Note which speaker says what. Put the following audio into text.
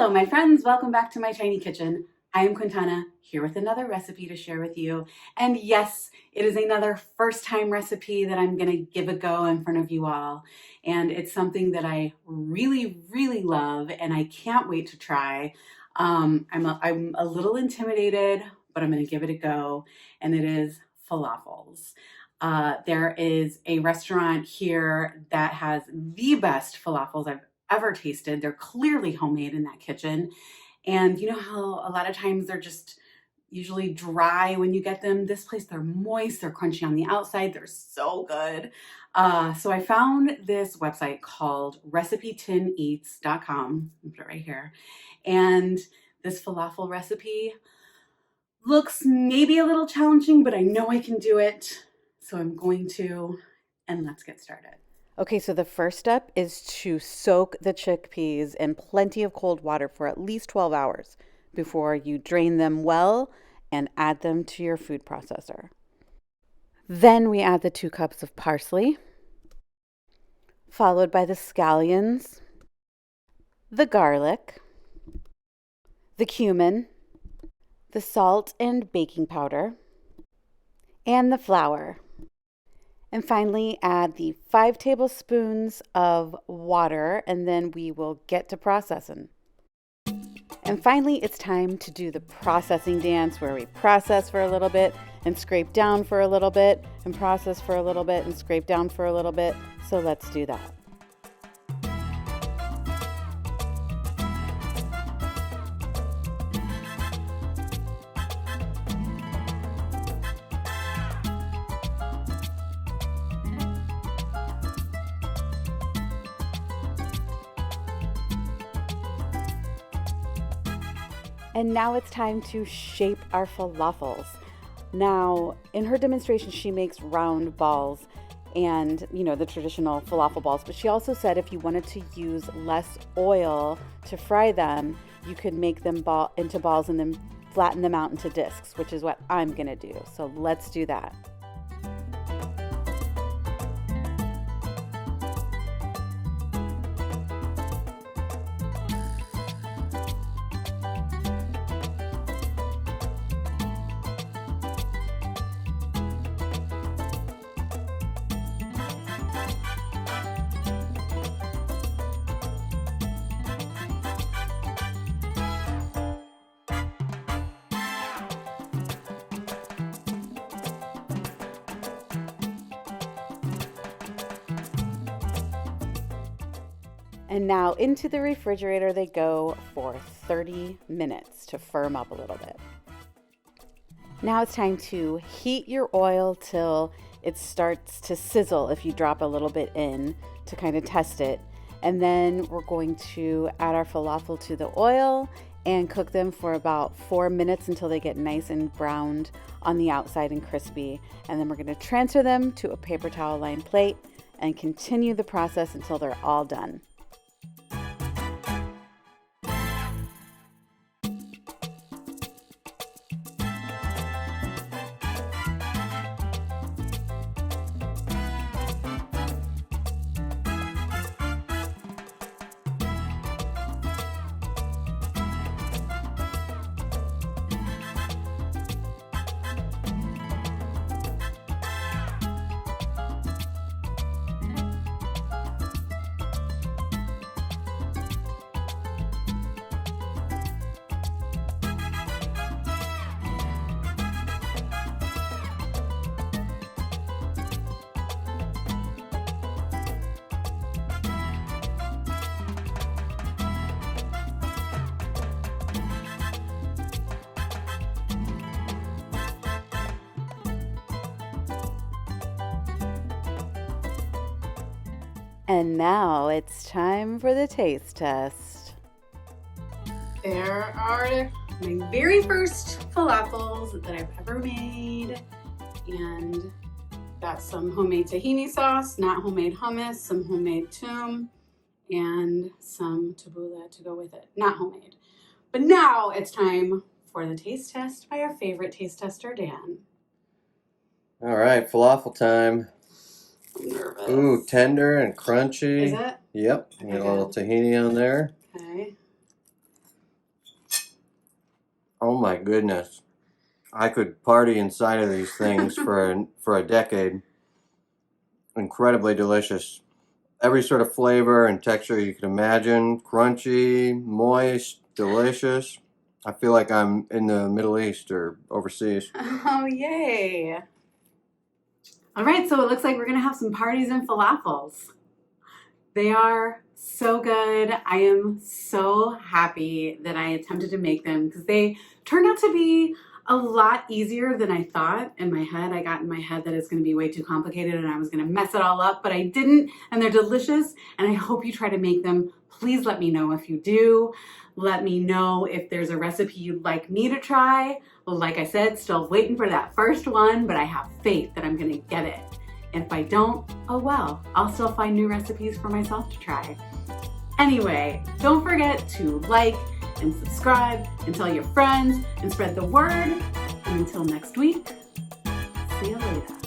Speaker 1: Hello, my friends. Welcome back to my tiny kitchen. I am Quintana, here with another recipe to share with you. And yes, it is another first time recipe that I'm going to give a go in front of you all. And it's something that I really, really love and I can't wait to try. I'm a little intimidated, but I'm going to give it a go. And it is falafels. There is a restaurant here that has the best falafels I've ever tasted. They're clearly homemade in that kitchen. And you know how a lot of times they're just usually dry when you get them? This place, they're moist, they're crunchy on the outside, they're so good. So I found this website called recipetineats.com. I'll put it right here. And this falafel recipe looks maybe a little challenging, but I know I can do it. So I'm going to, and let's get started.
Speaker 2: Okay, so the first step is to soak the chickpeas in plenty of cold water for at least 12 hours before you drain them well and add them to your food processor. Then we add the 2 cups of parsley, followed by the scallions, the garlic, the cumin, the salt and baking powder, and the flour. And finally, add the 5 tablespoons of water, and then we will get to processing. And finally, it's time to do the processing dance where we process for a little bit and scrape down for a little bit and process for a little bit and scrape down for a little bit. So let's do that. And now it's time to shape our falafels. Now, in her demonstration, she makes round balls and, the traditional falafel balls. But she also said if you wanted to use less oil to fry them, you could make them into balls and then flatten them out into discs, which is what I'm going to do. So let's do that. And now into the refrigerator they go for 30 minutes to firm up a little bit. Now it's time to heat your oil till it starts to sizzle if you drop a little bit in to kind of test it. And then we're going to add our falafel to the oil and cook them for about 4 minutes until they get nice and browned on the outside and crispy. And then we're going to transfer them to a paper towel lined plate and continue the process until they're all done. And now it's time for the taste test.
Speaker 1: There are my very first falafels that I've ever made, and got some homemade tahini sauce, not homemade hummus, some homemade toum, and some tabbouleh to go with it, not homemade. But now it's time for the taste test by our favorite taste tester, Dan.
Speaker 3: All right, falafel time.
Speaker 1: I'm nervous.
Speaker 3: Ooh, tender and crunchy.
Speaker 1: Is it?
Speaker 3: Yep.
Speaker 1: Okay,
Speaker 3: Got a little tahini on there.
Speaker 1: Okay.
Speaker 3: Oh my goodness. I could party inside of these things for a decade. Incredibly delicious. Every sort of flavor and texture you can imagine. Crunchy, moist, delicious. I feel like I'm in the Middle East or overseas.
Speaker 1: Oh, yay. All right, so it looks like we're gonna have some parties and falafels. They are so good. I am so happy that I attempted to make them because they turned out to be a lot easier than I thought. In my head, I got in my head that it's going to be way too complicated and I was going to mess it all up, but I didn't, and they're delicious, and I hope you try to make them. Please let me know if you do. Let me know if there's a recipe you'd like me to try. Like I said, still waiting for that first one, but I have faith that I'm going to get it. If I don't, oh well, I'll still find new recipes for myself to try. Anyway, don't forget to like and subscribe and tell your friends and spread the word. And until next week, see you later.